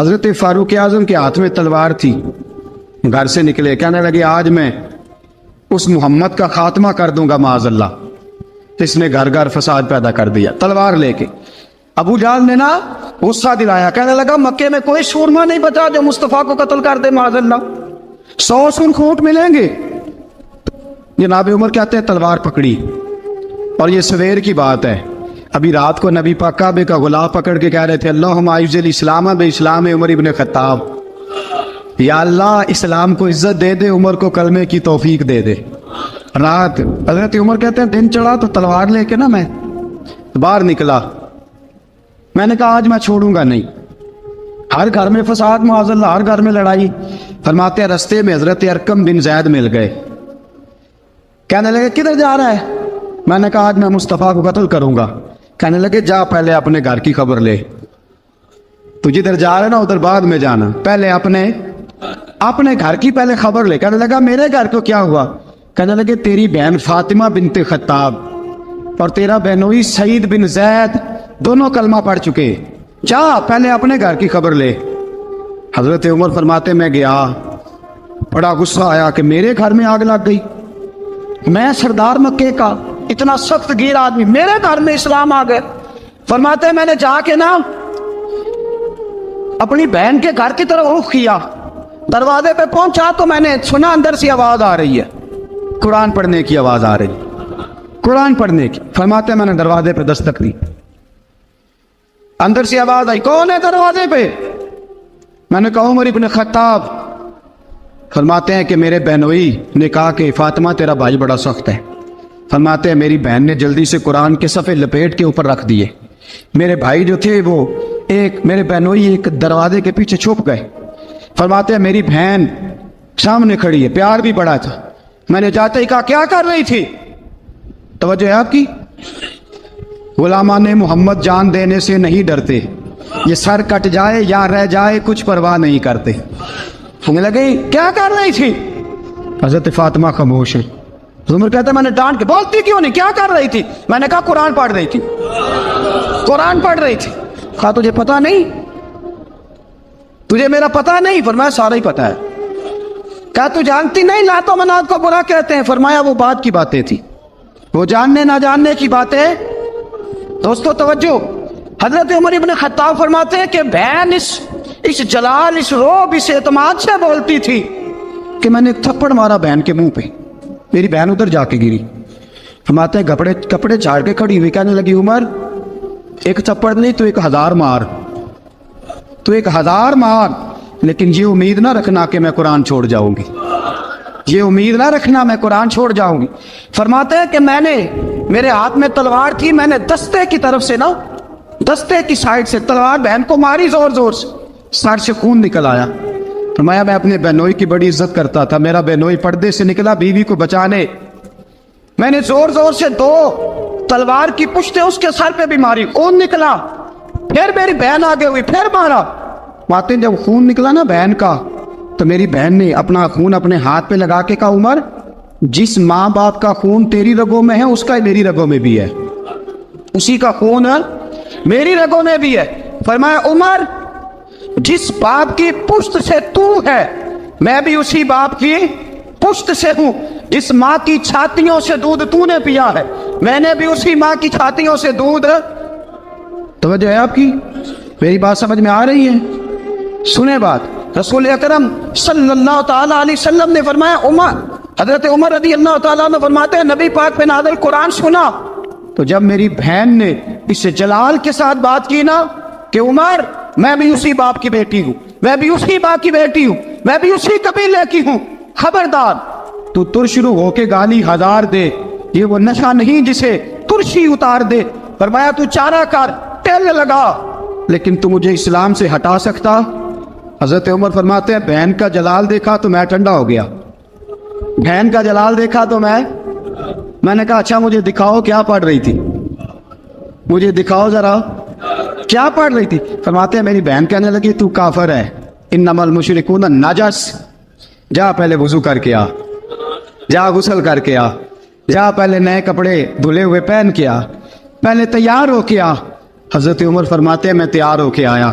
حضرت فاروق اعظم کے ہاتھ میں تلوار تھی، گھر سے نکلے، کہنے لگے آج میں اس محمد کا خاتمہ کر دوں گا معاذ اللہ۔ تو اس نے گھر گھر فساد پیدا کر دیا تلوار لے کے۔ ابو جہل نے نا غصہ دلایا، کہنے لگا مکے میں کوئی سورما نہیں بچا جو مصطفیٰ کو قتل کر دے معاذ اللہ، 100 سن کھوٹ ملیں گے۔ جناب عمر کہتے ہیں تلوار پکڑی، اور یہ سویر کی بات ہے، ابھی رات کو نبی پاک کعبے کا غلاف پکڑ کے کہہ رہے تھے اللہم اعز الاسلام باسلام عمر ابن خطاب، یا اللہ اسلام کو عزت دے دے، عمر کو کلمے کی توفیق دے دے۔ رات حضرت عمر کہتے ہیں دن چڑھا تو تلوار لے کے نا میں باہر نکلا، میں نے کہا آج میں چھوڑوں گا نہیں، ہر گھر میں فساد معاذ اللہ، ہر گھر میں لڑائی۔ فرماتے ہیں رستے میں حضرت ارقم بن زید مل گئے، کہنے لگے کدھر جا رہا ہے؟ میں نے کہا آج میں مصطفیٰ کو قتل کروں گا۔ کہنے لگے جا پہلے اپنے گھر کی خبر لے، تو جدھر جا رہے نا ادھر بعد میں جانا، پہلے اپنے گھر کی پہلے خبر لے۔ کہنے لگا میرے گھر کو کیا ہوا؟ کہنے لگے تیری بہن فاطمہ بنت خطاب اور تیرا بہنوئی سعید بن زید دونوں کلمہ پڑھ چکے، جا پہلے اپنے گھر کی خبر لے۔ حضرت عمر فرماتے میں گیا، بڑا غصہ آیا کہ میرے گھر میں آگ لگ گئی، میں سردار مکے کا اتنا سخت گیر آدمی، میرے گھر میں اسلام آ گئے۔ فرماتے میں نے جا کے نا اپنی بہن کے گھر کی طرف رخ کیا، دروازے پہ پہنچا تو میں نے سنا اندر سے آواز آ رہی ہے، قرآن پڑھنے کی آواز آ رہی، قرآن پڑھنے کی۔ فرماتے میں نے دروازے پہ دستک دی، اندر سے آواز آئی کون ہے دروازے پہ؟ میں نے کہا عمر ابن خطاب۔ فرماتے ہیں کہ میرے بہنوئی نے کہا کہ فاطمہ تیرا بھائی بڑا سخت ہے۔ فرماتے ہیں میری بہن نے جلدی سے قرآن کے صفحے لپیٹ کے اوپر رکھ دیے، میرے بھائی جو تھے وہ میرے بہنوئی ایک دروازے کے پیچھے چھپ گئے۔ فرماتے ہیں میری بہن سامنے کھڑی ہے، پیار بھی بڑا تھا، میں نے جاتے ہی کہا کیا کر رہی تھی؟ توجہ ہے آپ کی؟ غلامان محمد جان دینے سے نہیں ڈرتے، یہ سر کٹ جائے یا رہ جائے کچھ پرواہ نہیں کرتے۔ سننے لگے کیا کر رہی تھی؟ حضرت فاطمہ خاموش ہے۔ عمر کہتا ہے میں نے ڈانٹ کے، بولتی کیوں نہیں، کیا کر رہی تھی؟ میں نے کہا قرآن پڑھ رہی تھی، قرآن پڑھ رہی تھی۔ کہا تجھے پتا نہیں، تجھے میرا پتا نہیں؟ فرمایا سارا ہی پتا ہے۔ کہا تو جانتی نہیں لات و منات کو برا کہتے ہیں؟ فرمایا وہ بات کی باتیں تھی، وہ جاننے نہ جاننے کی باتیں۔ دوستو توجہ، حضرت عمر ابن خطاب فرماتے ہیں کہ بہن اس جلال، اس روب، اس اعتماد سے بولتی تھی کہ میں نے ایک تھپڑ مارا بہن کے منہ پہ، میری بہن ادھر جا کے گری۔ فرماتے ہیں کپڑے جھاڑ کے کھڑی ہوئی، کہنے لگی عمر ایک تھپڑ نہیں تو 1000 مار، تو 1000 مار، لیکن یہ امید نہ رکھنا کہ میں قرآن چھوڑ جاؤں گی، یہ امید نہ رکھنا میں قرآن چھوڑ جاؤں گی۔ فرماتے ہیں کہ میرے ہاتھ میں تلوار تھی، میں نے دستے کی طرف سے نا، دستے کی سائڈ سے تلوار بہن کو ماری زور زور سے، سر سے خون نکل آیا۔ فرمایا میں اپنے بہنوئی کی بڑی عزت کرتا تھا، میرا بہنوئی پردے سے نکلا بیوی کو بچانے، میں نے زور زور سے 2 تلوار کی پشتیں اس کے سر پہ بھی ماری، خون نکلا، پھر میری بہن آگے ہوئی، پھر مارا۔ ماتے جب خون نکلا نا بہن کا، تو میری بہن نے اپنا خون اپنے ہاتھ پہ لگا کے کہا عمر جس ماں باپ کا خون تیری رگوں میں ہے اس کا میری رگوں میں بھی ہے، اسی کا خون میری رگوں میں بھی ہے۔ فرمایا عمر جس باپ کی پشت سے تو ہے میں بھی اسی باپ کی پشت سے ہوں، جس ماں کی چھاتیوں سے دودھ تو نے پیا ہے میں نے بھی اسی ماں کی چھاتیوں سے دودھ۔ توجہ ہے آپ کی؟ میری بات سمجھ میں آ رہی ہے؟ سنیں بات، رسول اکرم صلی اللہ تعالی علیہ وسلم نے فرمایا، حضرت عمر رضی اللہ تعالیٰ عنہ فرماتے ہیں نبی پاک پہ نازل قرآن سنا تو جب میری بہن نے اس جلال کے ساتھ بات کی نا کہ عمر میں بھی اسی باپ کی بیٹی ہوں، میں بھی اسی ماں کی بیٹی ہوں، میں بھی اسی قبیلے کی ہوں، خبردار تو ترشرو ہو کے گالی 1000 دے، یہ وہ نشہ نہیں جسے ترشی اتار دے۔ فرمایا تو چارہ کر، ٹیل لگا، لیکن تو مجھے اسلام سے ہٹا سکتا؟ حضرت عمر فرماتے ہیں بہن کا جلال دیکھا تو میں ٹھنڈا ہو گیا، بہن کا جلال دیکھا تو میں نے کہا اچھا مجھے دکھاؤ کیا پڑھ رہی تھی، مجھے دکھاؤ ذرا کیا پڑھ رہی تھی۔ فرماتے ہیں میری بہن کہنے لگی تو کافر ہے، انما المشرکون نجس، جا پہلے وضو کر کے آ، جا غسل کر کے آ، جا پہلے نئے کپڑے دھلے ہوئے پہن کے آ، پہلے تیار ہو کے آ۔ حضرت عمر فرماتے ہیں میں تیار ہو کے آیا،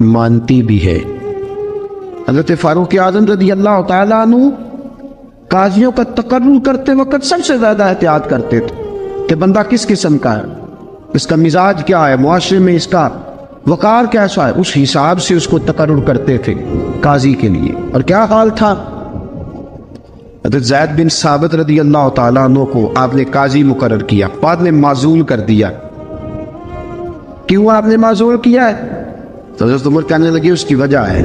مانتی بھی ہے۔ حضرت فاروق اعظم رضی اللہ تعالیٰ عنہ قاضیوں کا تقرر کرتے وقت سب سے زیادہ احتیاط کرتے تھے کہ بندہ کس قسم کا ہے، اس کا مزاج کیا ہے، معاشرے میں اس کا وقار کیسا ہے، اس حساب سے اس کو تقرر کرتے تھے قاضی کے لیے۔ اور کیا حال تھا، حضرت زید بن ثابت رضی اللہ تعالیٰ عنہ کو آپ نے قاضی مقرر کیا، بعد میں معزول کر دیا۔ کیوں آپ نے معزول کیا ہے؟ تو حضرت عمر کہنے لگے اس کی وجہ ہے،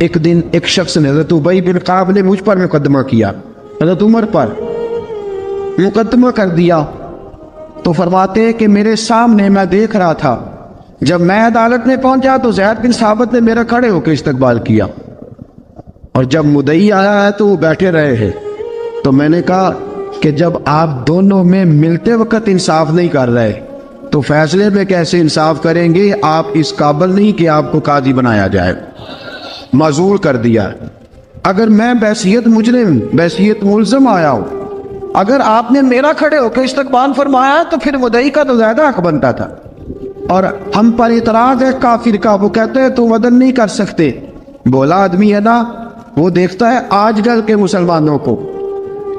ایک دن ایک شخص نے، حضرت ابی بن کعب نے مجھ پر مقدمہ کیا، حضرت عمر پر مقدمہ کر دیا، تو فرماتے ہیں کہ میرے سامنے میں دیکھ رہا تھا، جب میں عدالت میں پہنچا تو زید بن ثابت نے میرا کھڑے ہو کے استقبال کیا، اور جب مدعی آیا ہے تو وہ بیٹھے رہے ہیں۔ تو میں نے کہا کہ جب آپ دونوں میں ملتے وقت انصاف نہیں کر رہے تو فیصلے میں کیسے انصاف کریں گے؟ آپ اس قابل نہیں کہ آپ کو قاضی بنایا جائے، معزول کر دیا۔ اگر میں بحیثیت مجرم، بحیثیت ملزم آیا ہوں، اگر آپ نے میرا کھڑے ہو کے استقبال فرمایا تو پھر مدعی کا تو زیادہ حق بنتا تھا۔ اور ہم پر اعتراض ہے کافر کا، وہ کہتے ہیں تم عدل نہیں کر سکتے۔ بولا آدمی ہے نا، وہ دیکھتا ہے آج کل کے مسلمانوں کو،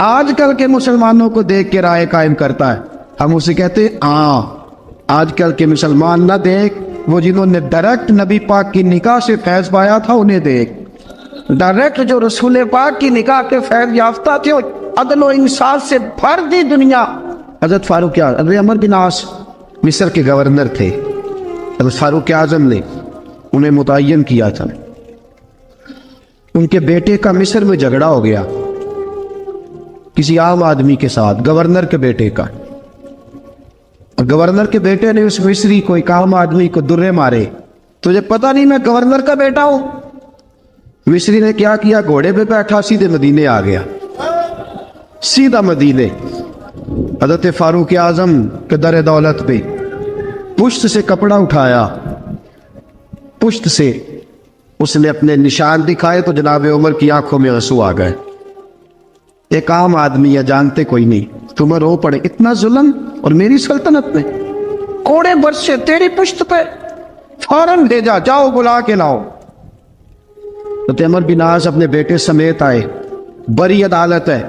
آج کل کے مسلمانوں کو دیکھ کے رائے قائم کرتا ہے۔ ہم اسے کہتے ہیں ہاں آج کل کے مسلمان نہ دیکھ، وہ جنہوں نے ڈائریکٹ نبی پاک کی نکاح سے فیض پایا تھا انہیں دیکھ، ڈائریکٹ جو رسول پاک کی نکاح کے فیض یافتہ تھے، عدل و انصاف سے بھر دی دنیا۔ حضرت فاروق اعظم، حضرت عمر بن عاص مصر کے گورنر تھے، حضرت فاروق اعظم نے انہیں متعین کیا تھا۔ ان کے بیٹے کا مصر میں جھگڑا ہو گیا کسی عام آدمی کے ساتھ، گورنر کے بیٹے کا، اور گورنر کے بیٹے نے اس مصری کو، ایک عام آدمی کو درے مارے۔ تجھے پتہ نہیں میں گورنر کا بیٹا ہوں؟ مصری نے کیا کیا، گھوڑے پہ بیٹھا سیدھے مدینے آ گیا، سیدھا مدینے۔ حضرت فاروق اعظم کے در دولت پہ پشت سے کپڑا اٹھایا، پشت سے اس نے اپنے نشان دکھائے تو جناب عمر کی آنکھوں میں آنسو آ گئے۔ ایک عام آدمی ہے، جانتے کوئی نہیں، تمہیں رو پڑے، اتنا ظلم، اور میری سلطنت میں کوڑے برسے تیری پشت پہ، فوراً بھیجا، جاؤ بلا کے لاؤ۔ حضرت عمر بن عاص اپنے بیٹے سمیت آئے، بڑی عدالت ہے،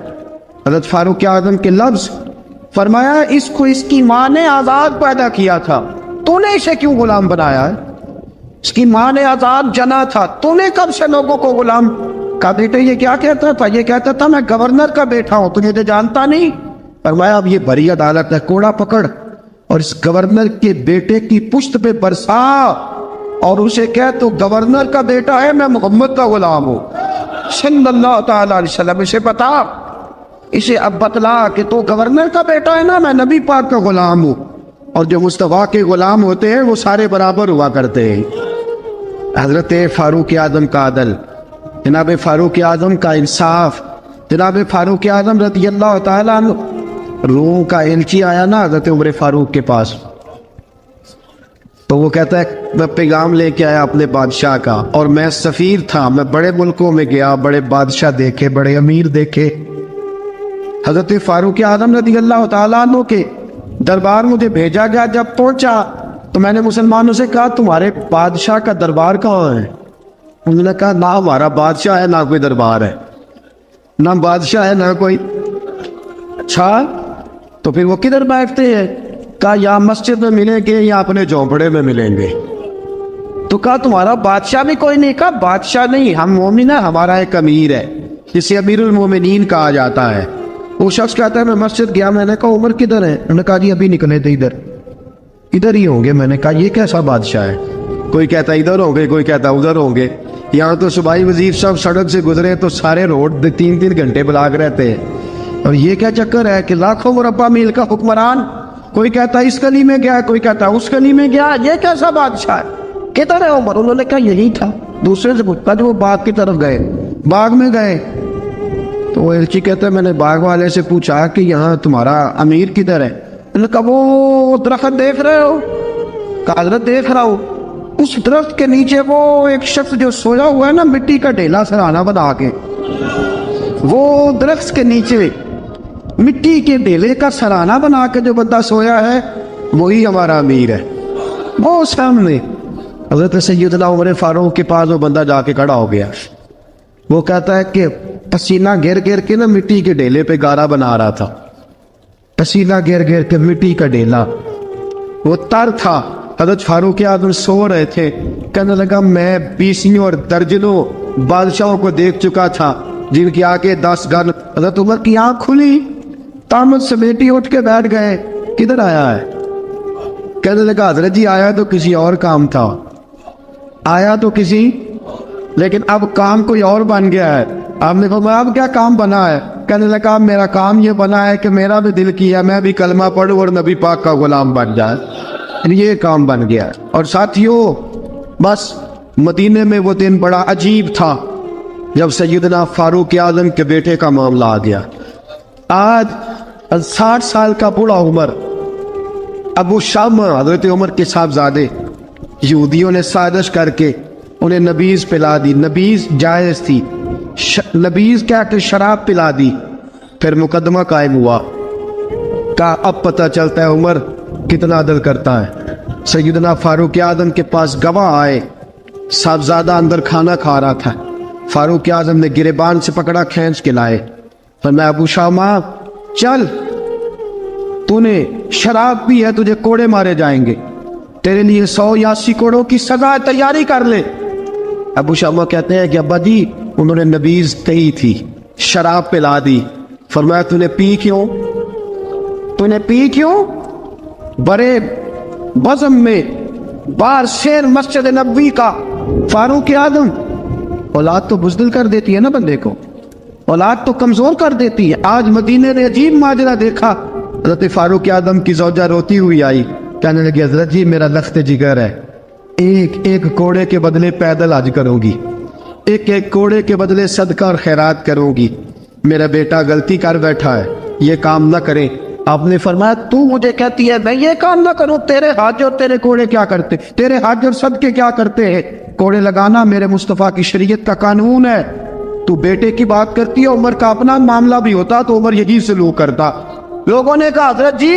حضرت فاروق اعظم کے لفظ، فرمایا اس کو اس کی ماں نے آزاد پیدا کیا تھا، تو نے اسے کیوں غلام بنایا ہے؟ اس کی ماں نے آزاد جنا تھا، تو نے کب سے لوگوں کو غلام کا؟ بیٹے یہ کیا کہتا تھا؟ یہ کہتا تھا میں گورنر کا بیٹا ہوں، تجھے جانتا نہیں۔ فرمایا اب یہ بڑی عدالت ہے، کوڑا پکڑ اور اس گورنر کے بیٹے کی پشت پہ برسا اور اسے کہہ تو گورنر کا بیٹا ہے، میں محمد کا غلام ہوں صلی اللہ تعالی علیہ وسلم۔ اسے بتا، اسے اب بتلا کہ تو گورنر کا بیٹا ہے نا، میں نبی پاک کا غلام ہوں، اور جو مصطفیٰ کے غلام ہوتے ہیں وہ سارے برابر ہوا کرتے ہیں۔ حضرت فاروق اعظم کا عدل، جناب فاروق اعظم کا انصاف، جناب فاروق اعظم رضی اللہ تعالیٰ عنہ۔ روم کا ایلچی آیا نا حضرت عمر فاروق کے پاس، تو وہ کہتا ہے میں پیغام لے کے آیا اپنے بادشاہ کا، اور میں سفیر تھا، میں بڑے ملکوں میں گیا، بڑے بادشاہ دیکھے، بڑے امیر دیکھے۔ حضرت فاروق اعظم رضی اللہ تعالیٰ عنہ کے دربار مجھے بھیجا گیا، جب پہنچا تو میں نے مسلمانوں سے کہا تمہارے بادشاہ کا دربار کہاں ہے؟ انہوں نے کہا نہ ہمارا بادشاہ ہے نہ کوئی دربار ہے، نہ بادشاہ ہے نہ کوئی۔ اچھا تو پھر وہ کدھر بیٹھتے ہیں؟ کہا یا مسجد میں ملیں گے یا اپنے جھونپڑے میں ملیں گے۔ تو کہا تمہارا بادشاہ بھی کوئی نہیں؟ کہا بادشاہ نہیں، ہم مومن ہیں، ہمارا ایک امیر ہے جسے امیر المومنین کہا جاتا ہے۔ وہ شخص کہتا ہے میں مسجد گیا، میں نے کہا عمر کدھر ہے؟ انہوں نے کہا جی ابھی نکلے تھے ادھر ہی ہوں گے۔ میں نے کہا یہ کیسا بادشاہ ہے؟ کوئی کہتا ادھر ہوں گے، کوئی کہتا ادھر ہوں گے۔ یہاں تو صوبائی وزیر صاحب سڑک سے گزرے تو سارے روڈ 3 گھنٹے بلاک رہتے ہیں، اور یہ کیا چکر ہے کہ لاکھوں مربع میل کا حکمران، کوئی کہتا اس گلی میں گیا، کوئی کہتا اس گلی میں گیا، یہ کیسا بادشاہ ہے؟ کدھر ہے عمر؟ انہوں نے کہا یہی تھا۔ دوسرے سے پوچھتا جو وہ باغ کی طرف گئے، باغ میں گئے تو وہ ایلچی کہتا ہے میں نے باغ والے سے پوچھا کہ یہاں تمہارا امیر کدھر ہے؟ انہوں نے کہا وہ درخت دیکھ رہے ہو؟ کہا حضرت دیکھ رہا ہوں۔ اس درخت کے نیچے وہ ایک شخص جو سویا ہوا ہے نا، مٹی کا ڈھیلا سرہانہ بنا کے، وہ درخت کے نیچے مٹی کے ڈھیلے کا سرہانہ بنا کے جو بندہ سویا ہے وہی ہمارا امیر ہے۔ وہ سامنے حضرت سیدنا عمر فاروق کے پاس وہ بندہ جا کے کھڑا ہو گیا. وہ کہتا ہے کہ پسینہ گر گر کے نا مٹی کے ڈھیلے پہ گارا بنا رہا تھا. پسینہ گر گر کے مٹی کا ڈھیلا, وہ تر تھا. حضرت فاروق اعظم سو رہے تھے. کہنے لگا میں بیسیوں اور درجنوں بادشاہوں کو دیکھ چکا تھا جن کی آگے 10 گن. حضرت عمر کی آنکھ کھلی, تامت سمیٹی اٹھ کے بیٹھ گئے. کدھر آیا ہے؟ کہنے لگا حضرت جی آیا تو کسی اور کام تھا, آیا تو کسی, لیکن اب کام کوئی اور بن گیا ہے. آپ نے فرمایا اب کیا کام بنا ہے؟ کہنے لگا میرا کام یہ بنا ہے کہ میرا بھی دل کیا میں بھی کلمہ پڑھوں اور نبی پاک کا غلام بن جائے. یہ کام بن گیا. اور ساتھیوں بس مدینے میں وہ دن بڑا عجیب تھا جب سیدنا فاروق اعظم کے بیٹے کا معاملہ آ گیا. آج 60 سال کا بوڑھا عمر ابو شامہ حضرت عمر کے صاحبزادے یہودیوں نے سازش کر کے انہیں نبیذ پلا دی. نبیذ جائز تھی, نبیذ کیا کہ شراب پلا دی. پھر مقدمہ قائم ہوا. کہا اب پتہ چلتا ہے عمر کتنا عدل کرتا ہے. سیدنا فاروق اعظم کے پاس گواہ آئے. صاحبزادہ اندر کھانا کھا رہا تھا. فاروق اعظم نے گریبان سے پکڑا, کھینچ کے لائے. فرمایا ابو شامہ چل, تو نے شراب پی ہے, تجھے کوڑے مارے جائیں گے, تیرے لیے 100 یا 80 کوڑوں کی سزا تیاری کر لے. ابو شامہ کہتے ہیں کہ ابا جی انہوں نے نبیذ کہی تھی, شراب پلا دی. فرمایا تو نے پی کیوں؟ تو نے پی کیوں؟ بڑے بزم میں بار شیر مسجد نبوی کا فاروق اعظم. اولاد تو بزدل کر دیتی ہے نا بندے کو, اولاد تو کمزور کر دیتی ہے. آج مدینے نے عجیب ماجرا دیکھا. حضرت فاروق اعظم کی زوجہ روتی ہوئی آئی, کہنے لگی حضرت جی میرا لخت جگر ہے, ایک ایک کوڑے کے بدلے پیدل حج کروں گی, ایک ایک کوڑے کے بدلے صدقہ اور خیرات کروں گی. میرا بیٹا غلطی کر بیٹھا ہے, یہ کام نہ کرے. آپ نے فرمایا تو مجھے کہتی ہے میں یہ کام نہ کروں؟ تیرے حج اور تیرے کوڑے کیا کرتے, تیرے حج اور صدقے کیا کرتے ہیں؟ کوڑے لگانا میرے مصطفیٰ کی شریعت کا قانون ہے. تو بیٹے کی بات کرتی ہے, عمر کا اپنا معاملہ بھی ہوتا تو عمر یہی سلوک کرتا. لوگوں نے کہا حضرت جی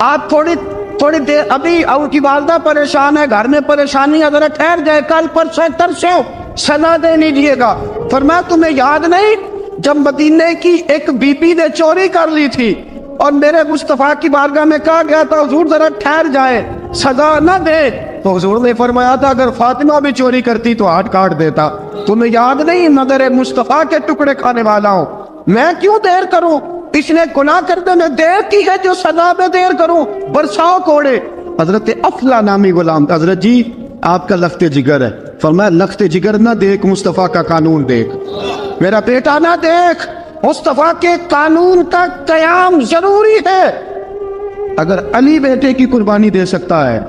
آپ تھوڑی دیر, ابھی ان کی والدہ پریشان ہے, گھر میں پریشانی ہے, ذرا ٹھہر جائے, کل پرسوں ترسوں سزا دے لیجیے گا. فرمایا تمہیں یاد نہیں جب مدینے کی ایک بی بی نے چوری کر لی تھی اور میرے مصطفیٰ کی بارگاہ میں کہا گیا تھا حضور ذرا ٹھہر جائے, سزا نہ دے, تو حضور نے فرمایا تھا اگر فاطمہ بھی چوری کرتی تو ہاتھ کاٹ دیتا. تمہیں یاد نہیں نظر مصطفیٰ کے ٹکڑے کھانے والا ہوں, میں کیوں دیر کروں؟ اس نے گناہ کرنے میں دیر کی ہے جو سزا میں دیر کروں, برساؤ کوڑے. حضرت افلا نامی غلام, حضرت جی آپ کا لخت جگر ہے. فرمایا لخت جگر نہ دیکھ, مصطفیٰ کا قانون دیکھ. میرا بیٹا نہ دیکھ, مصطفیٰ کے قانون کا قیام ضروری ہے. اگر علی بیٹے کی قربانی دے سکتا ہے,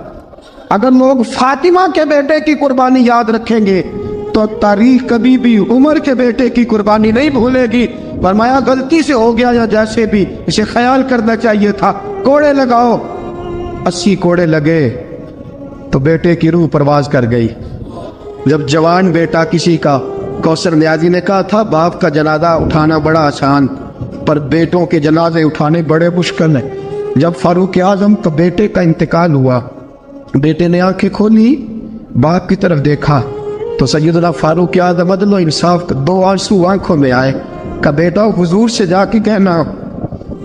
اگر لوگ فاطمہ کے بیٹے کی قربانی یاد رکھیں گے تو تاریخ کبھی بھی عمر کے بیٹے کی قربانی نہیں بھولے گی. فرمایا غلطی سے ہو گیا یا جیسے بھی, اسے خیال کرنا چاہیے تھا. کوڑے لگاؤ. 80 کوڑے لگے تو بیٹے کی روح پرواز کر گئی. جب جوان بیٹا کسی کا, کوثر نیازی نے کہا تھا باپ کا جنازہ اٹھانا بڑا آسان پر بیٹوں کے جنازے اٹھانے بڑے مشکل ہیں. جب فاروق اعظم کا بیٹے کا انتقال ہوا, بیٹے نے آنکھیں کھولی, باپ کی طرف دیکھا تو سیدنا فاروق اعظم عدل و انصاف کا 2 آنسو آنکھوں میں آئے. کہ بیٹا حضور سے جا کے کہنا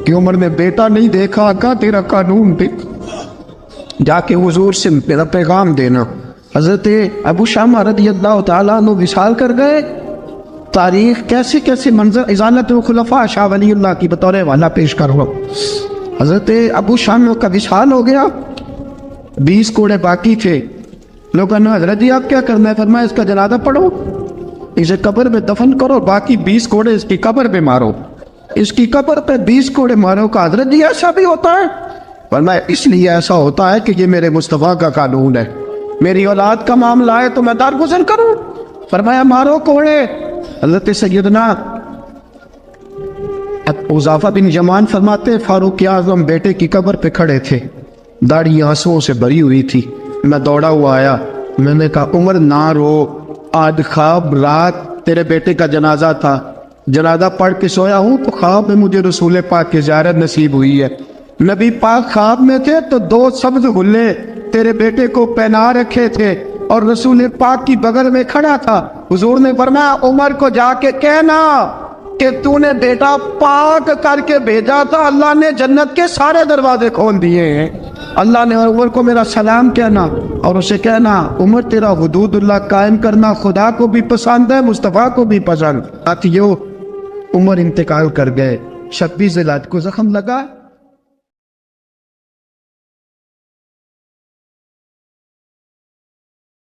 کہ عمر نے بیٹا نہیں دیکھا, آقا تیرا قانون دیکھ, جا کے حضور سے میرا پیغام دینا. حضرت ابو شامہ رضی اللہ تعالیٰ عنہ وصال کر گئے. تاریخ کیسے کیسے منظر ازالت الخلفاء شاہ ولی اللہ کی بطور والا پیش کر ہوا. حضرت ابو شامہ کا وصال ہو گیا, 20 کوڑے باقی تھے. لوگوں نے حضرت جی آپ کیا کرنا ہے؟ فرمایا اس کا جنازہ پڑھو, اسے قبر میں دفن کرو, باقی 20 کوڑے اس کی قبر پہ مارو, اس کی قبر پہ 20 کوڑے مارو. کا حضرت جی ایسا بھی ہوتا ہے؟ فرمایا اس لیے ایسا ہوتا ہے کہ یہ میرے مصطفیٰ کا قانون ہے, میری اولاد کا معاملہ ہے تو میں درگزر کروں. فرمایا مارو کوڑے. حضرت سیدنا حذیفہ بن یمان فرماتے فاروق اعظم بیٹے کی قبر پہ کھڑے تھے, داڑھی آنسوؤں سے بھری ہوئی تھی. میں دوڑا ہوا آیا, میں نے کہا عمر نہ رو, آج خواب رات تیرے بیٹے کا جنازہ تھا, جنازہ پڑھ کے سویا ہوں تو خواب میں مجھے رسول پاک کی زیارت نصیب ہوئی ہے. نبی پاک خواب میں تھے تو 2 سبز غلے تیرے بیٹے کو پہنا رکھے تھے اور رسول پاک کی بغل میں کھڑا تھا. حضور نے فرمایا عمر کو جا کے کہنا کہ تو نے بیٹا پاک کر کے بھیجا تھا, اللہ نے جنت کے سارے دروازے کھول دیے ہیں. اللہ نے عمر کو میرا سلام کہنا اور اسے کہنا عمر تیرا حدود اللہ قائم کرنا خدا کو بھی پسند ہے, مصطفیٰ کو بھی پسند. ساتھیو عمر انتقال کر گئے, 26 ذی الحجہ کو زخم لگا.